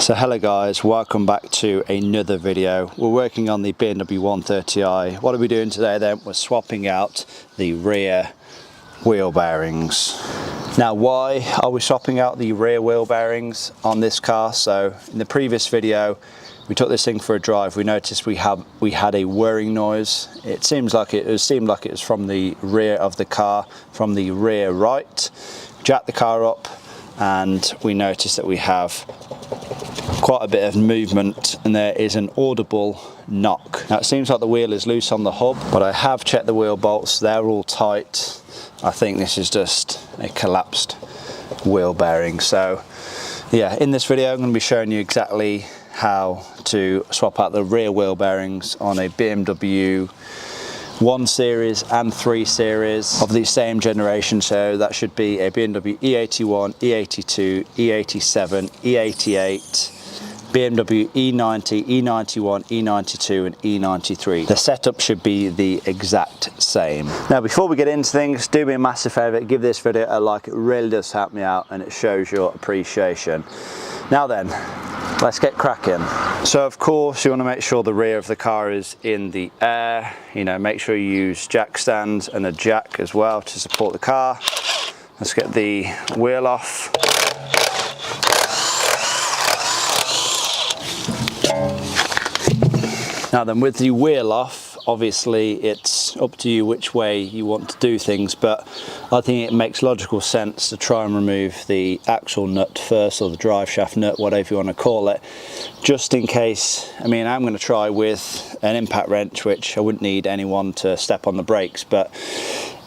So hello guys, welcome back to another video. We're working on the Bmw E90i. What are we doing today then? We're swapping out the rear wheel bearings. Now why are we swapping out the rear wheel bearings on this car? So in the previous video we took this thing for a drive. We noticed we had a whirring noise. It seemed like it was from the rear of the car, from the rear right. Jacked the car up and we noticed that we have quite a bit of movement and there is an audible knock. Now it seems like the wheel is loose on the hub, but I have checked the wheel bolts, they're all tight. I think this is just a collapsed wheel bearing. So yeah, in this video I'm going to be showing you exactly how to swap out the rear wheel bearings on a BMW 1 Series and 3 Series of the same generation. So that should be a BMW E81, E82, E87, E88, BMW E90, E91, E92 and E93. The setup should be the exact same. Now before we get into things, do me a massive favour, give this video a like, it really does help me out and it shows your appreciation. Now then, let's get cracking. So of course you want to make sure the rear of the car is in the air. You know, make sure you use jack stands and a jack as well to support the car. Let's get the wheel off. Now then, with the wheel off, obviously it's up to you which way you want to do things, but I think it makes logical sense to try and remove the axle nut first, or the drive shaft nut, whatever you want to call it, just in case. I mean, I'm going to try with an impact wrench, which I wouldn't need anyone to step on the brakes, but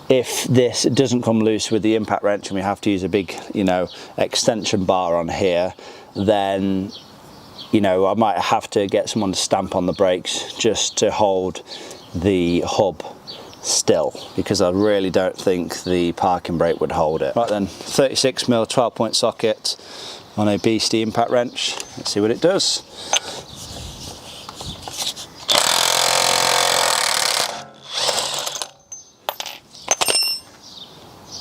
if this doesn't come loose with the impact wrench and we have to use a big, you know, extension bar on here, then you know, I might have to get someone to stamp on the brakes just to hold the hub still, because I really don't think the parking brake would hold it. Right then, 36mm 12-point socket on a beastie impact wrench. Let's see what it does.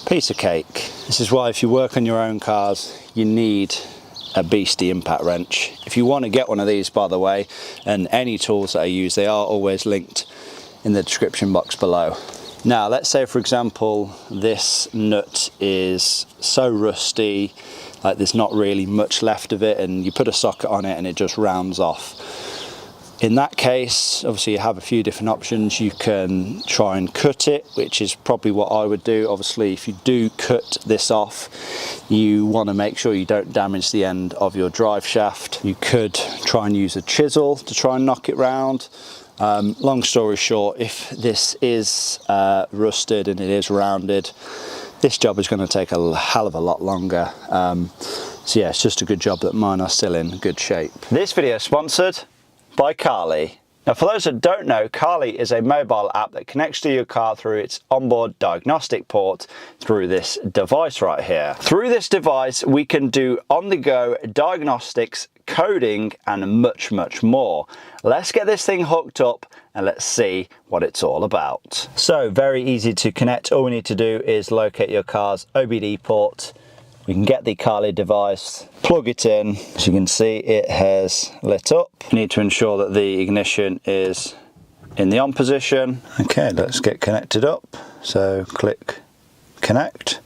Piece of cake. This is why if you work on your own cars, you need a beastie impact wrench. If you want to get one of these, by the way, and any tools that I use, they are always linked in the description box below. Now let's say for example this nut is so rusty, like there's not really much left of it, and you put a socket on it and it just rounds off. In that case, obviously you have a few different options. You can try and cut it, which is probably what I would do. Obviously if you do cut this off, you want to make sure you don't damage the end of your drive shaft. You could try and use a chisel to try and knock it round. Long story short, if this is rusted and it is rounded, this job is going to take a hell of a lot longer. So yeah, it's just a good job that mine are still in good shape. This video is sponsored by Carly. Now for those that don't know, Carly is a mobile app that connects to your car through its onboard diagnostic port through this device right here. Through this device we can do on-the-go diagnostics, coding and much more. Let's get this thing hooked up and let's see what it's all about. So very easy to connect. All we need to do is locate your car's OBD port. We can get the Carly device, plug it in. As you can see, it has lit up. You need to ensure that the ignition is in the on position. Okay, let's get connected up. So click connect.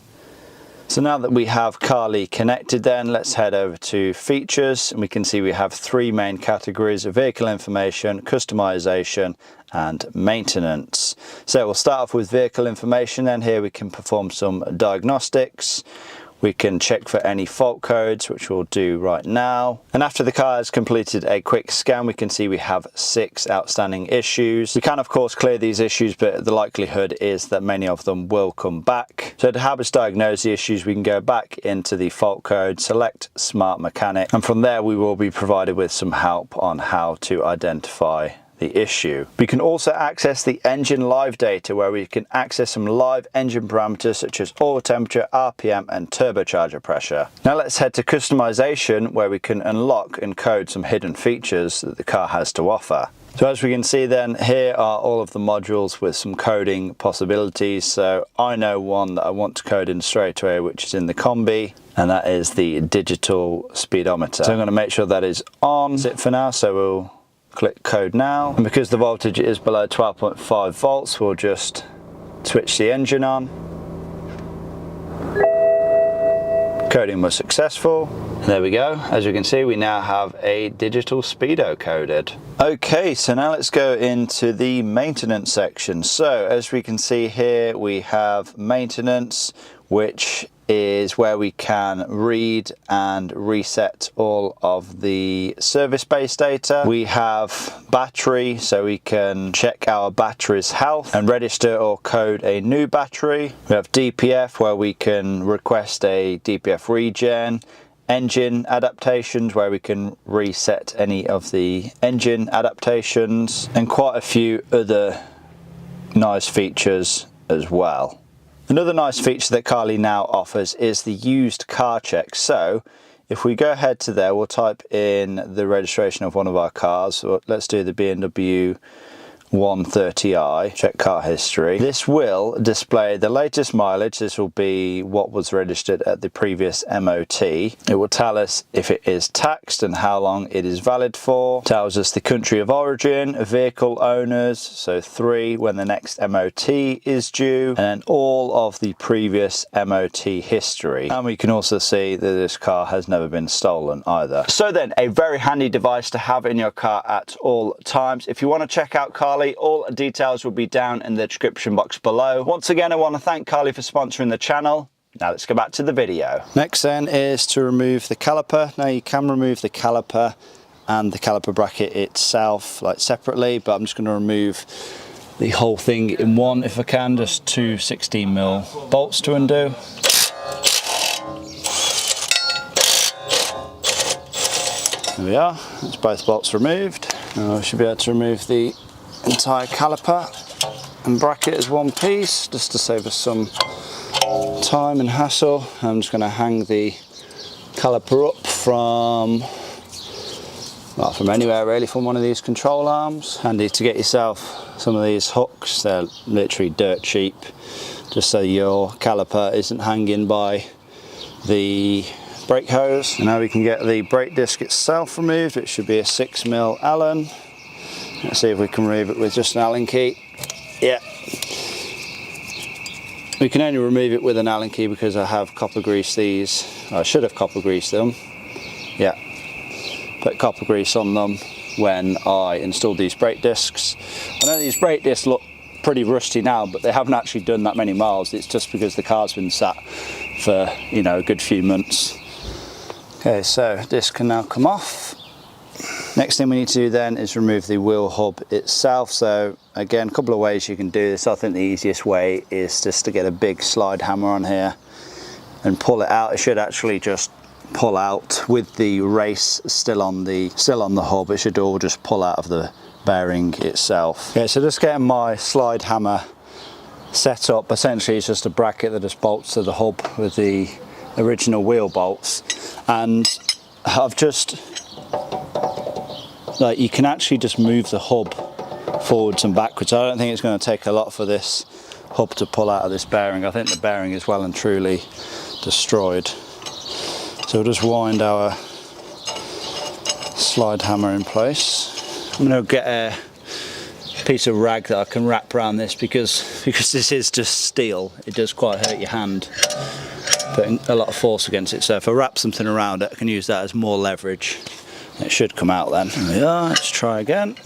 So now that we have Carly connected, then let's head over to features, and we can see we have 3 main categories: vehicle information, customization and maintenance. So we'll start off with vehicle information, and here we can perform some diagnostics. We can check for any fault codes, which we'll do right now. And after the car has completed a quick scan, we can see we have 6 outstanding issues. We can of course clear these issues, but the likelihood is that many of them will come back. So to help us diagnose the issues, we can go back into the fault code, select Smart Mechanic, and from there we will be provided with some help on how to identify the issue. We can also access the engine live data, where we can access some live engine parameters such as oil temperature, RPM and turbocharger pressure. Now let's head to customization, where we can unlock and code some hidden features that the car has to offer. So as we can see then, here are all of the modules with some coding possibilities. So I know one that I want to code in straight away, which is in the combi, and that is the digital speedometer. So I'm going to make sure that is on. That's it for now, so we'll click code now. And because the voltage is below 12.5 volts, we'll just switch the engine on. Coding was successful. And there we go. As you can see, we now have a digital speedo coded. Okay, so now let's go into the maintenance section. So as we can see here, we have maintenance, which is where we can read and reset all of the service-based data. We have battery, so we can check our battery's health and register or code a new battery. We have DPF, where we can request a DPF regen. Engine adaptations, where we can reset any of the engine adaptations, and quite a few other nice features as well. Another nice feature that Carly now offers is the used car check. So if we go ahead to there, we'll type in the registration of one of our cars. So let's do the Bmw E90, check car history. This will display the latest mileage. This will be what was registered at the previous MOT. It will tell us if it is taxed and how long it is valid for. Tells us the country of origin, vehicle owners, so 3, when the next MOT is due, and then all of the previous MOT history. And we can also see that this car has never been stolen either. So then, a very handy device to have in your car at all times. If you want to check out Carly, all details will be down in the description box below. Once again, I want to thank Carly for sponsoring the channel. Now let's go back to the video. Next then is to remove the caliper. Now you can remove the caliper and the caliper bracket itself like separately, but I'm just going to remove the whole thing in one if I can. Just 2 16mm bolts to undo. There we are, that's both bolts removed. Now I should be able to remove the entire caliper and bracket as one piece, just to save us some time and hassle. I'm just going to hang the caliper up from anywhere really, from one of these control arms. Handy to get yourself some of these hooks. They're literally dirt cheap, just so your caliper isn't hanging by the brake hose. And now we can get the brake disc itself removed. It should be a 6mm Allen. Let's see if we can remove it with just an Allen key. Yeah. We can only remove it with an Allen key because I have copper greased these. I should have copper greased them. Yeah. Put copper grease on them when I installed these brake discs. I know these brake discs look pretty rusty now, but they haven't actually done that many miles. It's just because the car's been sat for, you know, a good few months. Okay, so this can now come off. Next thing we need to do then is remove the wheel hub itself. So again, a couple of ways you can do this. I think the easiest way is just to get a big slide hammer on here and pull it out. It should actually just pull out with the race still on the hub. It should all just pull out of the bearing itself. Okay, so just getting my slide hammer set up. Essentially it's just a bracket that just bolts to the hub with the original wheel bolts, and I've just, like, you can actually just move the hub forwards and backwards. I don't think it's going to take a lot for this hub to pull out of this bearing. I think the bearing is well and truly destroyed. So we'll just wind our slide hammer in place. I'm going to get a piece of rag that I can wrap around this because this is just steel. It does quite hurt your hand, putting a lot of force against it. So if I wrap something around it, I can use that as more leverage. It should come out then. There we are, let's try again.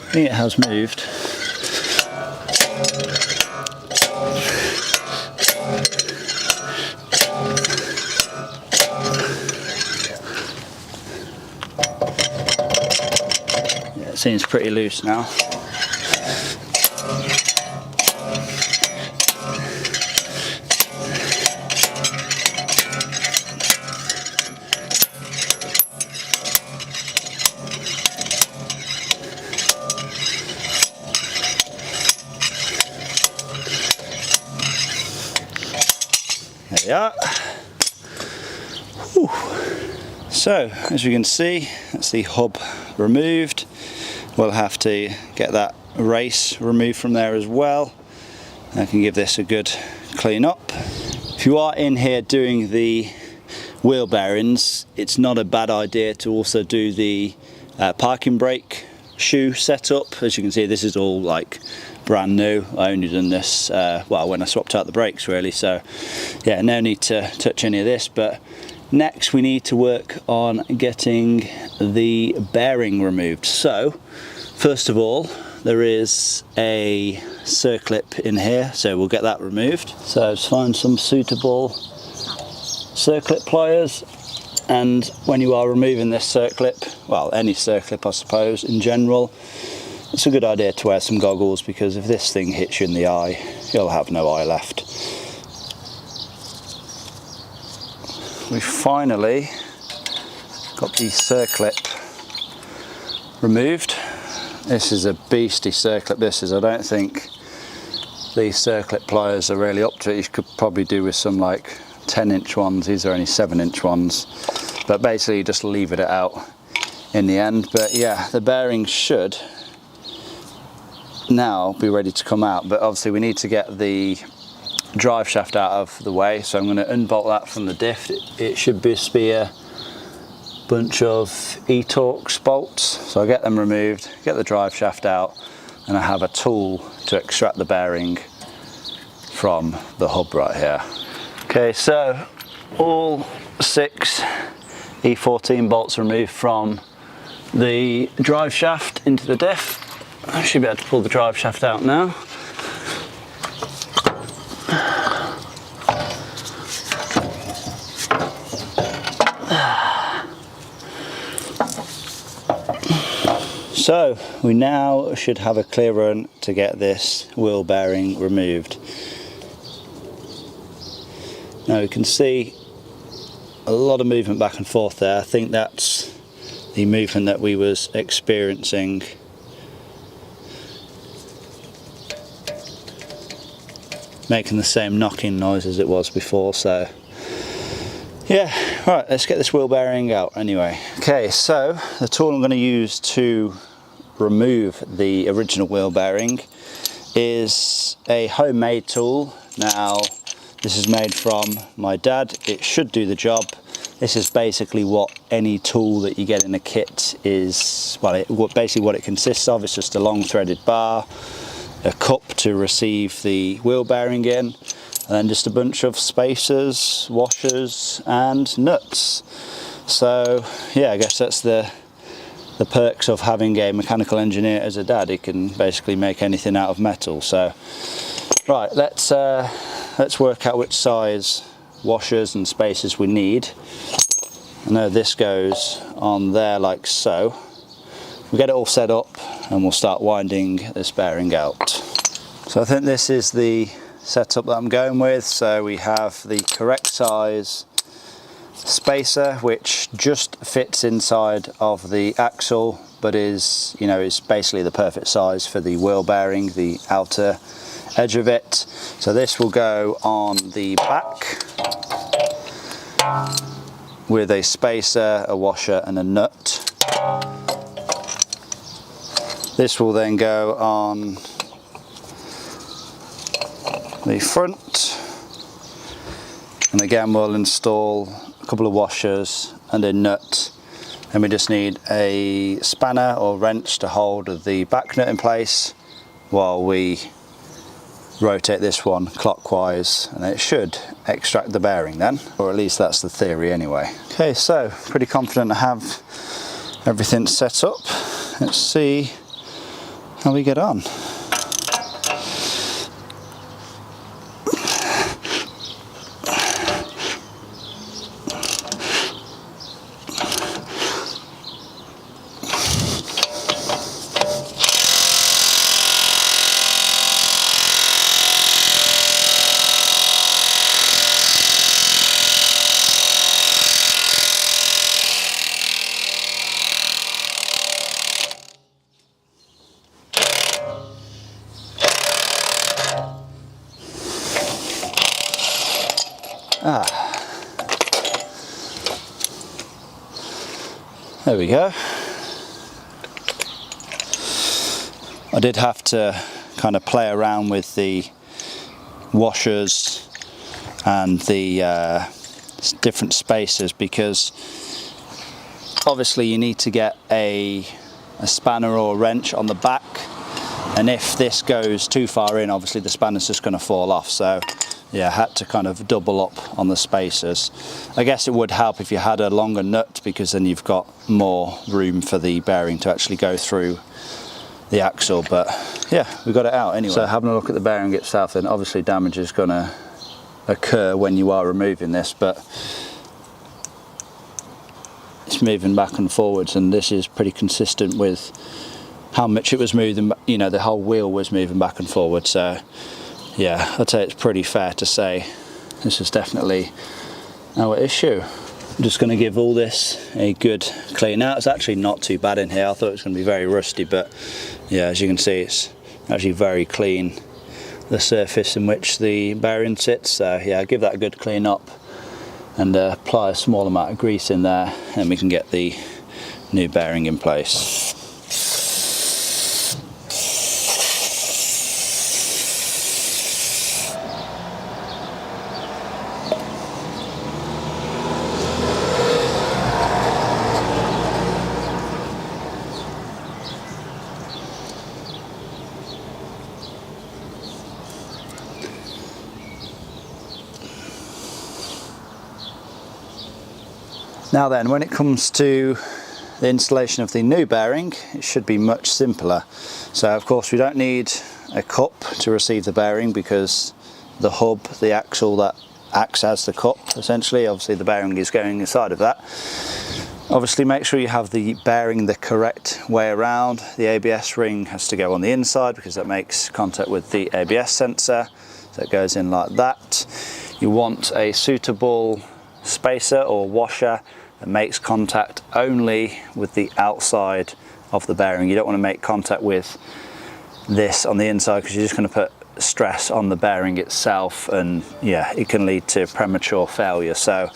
I think it has moved. Yeah, it seems pretty loose now. we are. Whew. So, as you can see, that's the hub removed. We'll have to get that race removed from there as well. I can give this a good clean up. If you are in here doing the wheel bearings, it's not a bad idea to also do the parking brake shoe setup. As you can see, this is all like brand new. I only done this well when I swapped out the brakes really, so yeah, no need to touch any of this. But next we need to work on getting the bearing removed. So first of all, there is a circlip in here, so we'll get that removed. So just find some suitable circlip pliers, and when you are removing this circlip, well, any circlip I suppose in general, it's a good idea to wear some goggles, because if this thing hits you in the eye, you'll have no eye left. We finally got the circlip removed. This is a beastly circlip, this is. I don't think these circlip pliers are really up to it. You could probably do with some like 10-inch ones. These are only 7-inch ones, but basically you just leave it out in the end. But yeah, the bearings should now be ready to come out, but obviously we need to get the drive shaft out of the way, so I'm going to unbolt that from the diff. It should be a bunch of E-Torx bolts, so I'll get them removed, get the drive shaft out, and I have a tool to extract the bearing from the hub right here. Okay, so all 6 E14 bolts removed from the drive shaft into the diff. I should be able to pull the drive shaft out now. So we now should have a clear run to get this wheel bearing removed. Now you can see a lot of movement back and forth there. I think that's the movement that we was experiencing making the same knocking noise as it was before. So yeah, right, let's get this wheel bearing out anyway. Okay, so the tool I'm going to use to remove the original wheel bearing is a homemade tool. Now this is made from my dad. It should do the job. This is basically what any tool that you get in a kit is, well, basically what it consists of. It's just a long threaded bar, a cup to receive the wheel bearing in, and then just a bunch of spacers, washers and nuts. So yeah, I guess that's the perks of having a mechanical engineer as a dad. He can basically make anything out of metal. So right, let's work out which size washers and spacers we need. I know this goes on there like so. We'll get it all set up and we'll start winding this bearing out. So I think this is the setup that I'm going with. So we have the correct size spacer, which just fits inside of the axle, but is, you know, is basically the perfect size for the wheel bearing, the outer edge of it. So this will go on the back with a spacer, a washer and a nut. This will then go on the front, and again we'll install a couple of washers and a nut, and we just need a spanner or wrench to hold the back nut in place while we rotate this one clockwise, and it should extract the bearing then, or at least that's the theory anyway. Okay, so pretty confident I have everything set up. Let's see how we get on. There we go. I did have to kind of play around with the washers and the different spacers, because obviously you need to get a spanner or a wrench on the back, and if this goes too far in, obviously the spanner's just going to fall off. So yeah, I had to kind of double up on the spacers. I guess it would help if you had a longer nut, because then you've got more room for the bearing to actually go through the axle. But yeah, we got it out anyway. So having a look at the bearing itself, then obviously damage is going to occur when you are removing this, but it's moving back and forwards, and this is pretty consistent with how much it was moving. You know, the whole wheel was moving back and forward. So yeah, I'd say it's pretty fair to say this is definitely our issue. I'm just going to give all this a good clean out. It's actually not too bad in here. I thought it was going to be very rusty, but yeah, as you can see, it's actually very clean, the surface in which the bearing sits. So yeah, I'll give that a good clean up and apply a small amount of grease in there, and we can get the new bearing in place. Now then, when it comes to the installation of the new bearing, it should be much simpler. So of course we don't need a cup to receive the bearing, because the hub, the axle that acts as the cup, essentially, obviously the bearing is going inside of that. Obviously make sure you have the bearing the correct way around. The ABS ring has to go on the inside, because that makes contact with the ABS sensor. So it goes in like that. You want a suitable spacer or washer that makes contact only with the outside of the bearing. You don't want to make contact with this on the inside, because you're just going to put stress on the bearing itself, and yeah, it can lead to premature failure. So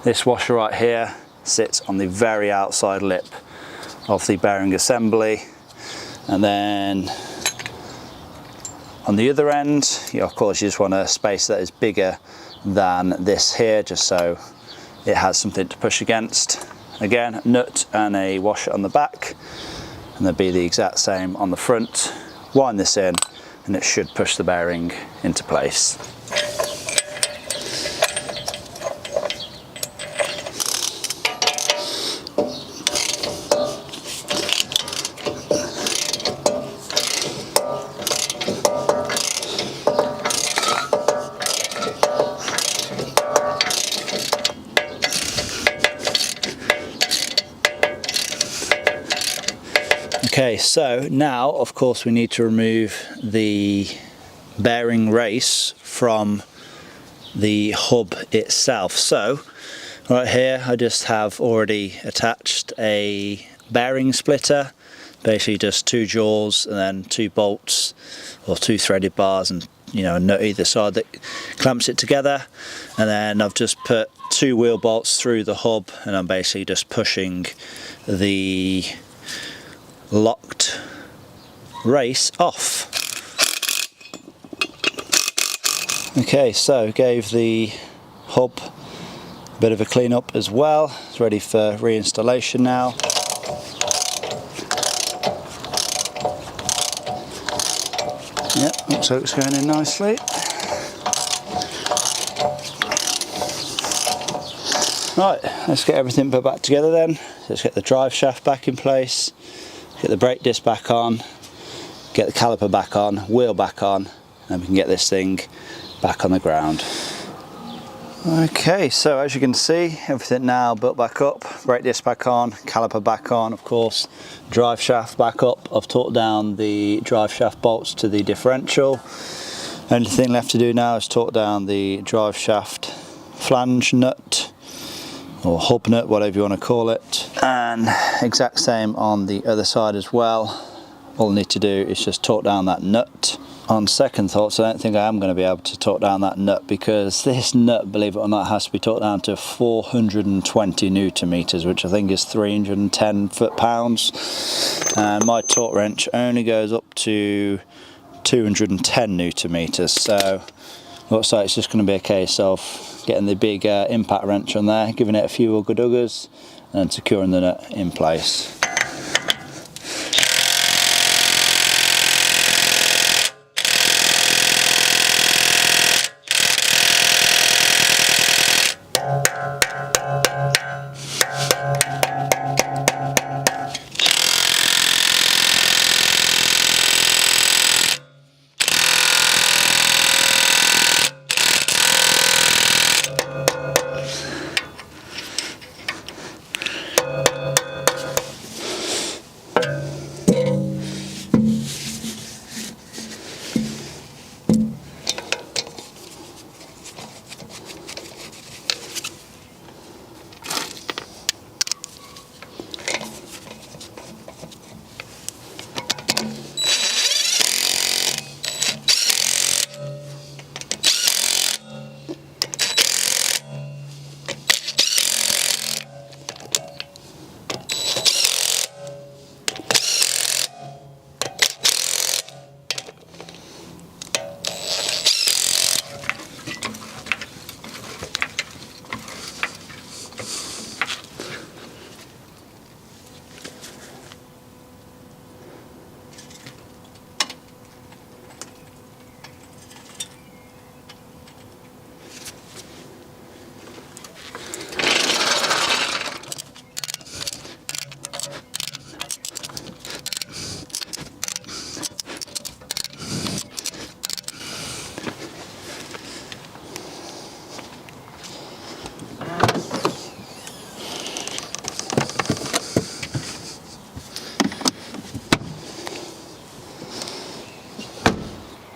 this washer right here sits on the very outside lip of the bearing assembly, and then on the other end, of course you just want a space that is bigger than this here, just so it has something to push against. Again, nut and a washer on the back, and they'll be the exact same on the front. Wind this in and it should push the bearing into place. Okay, so now of course we need to remove the bearing race from the hub itself. So right here I just have already attached a bearing splitter, basically just 2 jaws and then 2 bolts or 2 threaded bars, and a nut either side that clamps it together. And then I've just put 2 wheel bolts through the hub, and I'm basically just pushing the locked race off. Okay, so gave the hub a bit of a clean up as well. It's ready for reinstallation now. Yep, looks like it's going in nicely. Right, let's get everything put back together then. Let's get the drive shaft back in place, get the brake disc back on, get the caliper back on, wheel back on, and we can get this thing back on the ground. Okay, so as you can see, everything now built back up, brake disc back on, caliper back on, of course, drive shaft back up. I've torqued down the drive shaft bolts to the differential. Only thing left to do now is torque down the drive shaft flange nut, or hub nut, whatever you want to call it, and exact same on the other side as well. all I need to do is just torque down that nut. On second thoughts, I don't think I am going to be able to torque down that nut, because this nut, believe it or not, has to be torqued down to 420 Newton meters, which I think is 310 foot-pounds. And my torque wrench only goes up to 210 Newton meters. So looks like it's just going to be a case of getting the big impact wrench on there, giving it a few ugga-duggers, and securing the nut in place.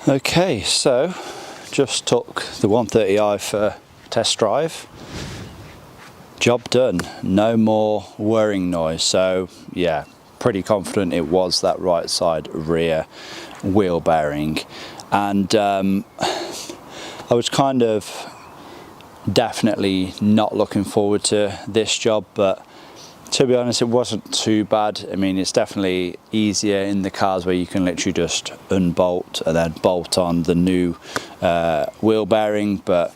Okay, so just took the 130i for test drive. Job done, no more whirring noise. So yeah, pretty confident it was that right side rear wheel bearing. And I was kind of definitely not looking forward to this job, but to be honest, it wasn't too bad. I mean, it's definitely easier in the cars where you can literally just unbolt and then bolt on the new wheel bearing. But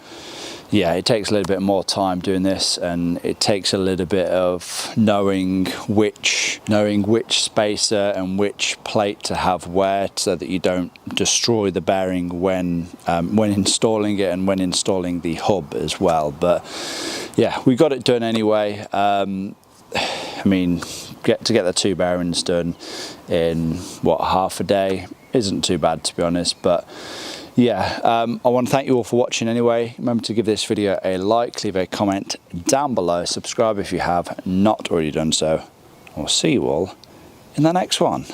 yeah, it takes a little bit more time doing this, and it takes a little bit of knowing which spacer and which plate to have where, so that you don't destroy the bearing when installing it and when installing the hub as well. But yeah, we got it done anyway. I mean, get the two bearings done in what, half a day isn't too bad, to be honest. But yeah, I want to thank you all for watching anyway. Remember to give this video a like, leave a comment down below, subscribe if you have not already done so. I'll see you all in the next one.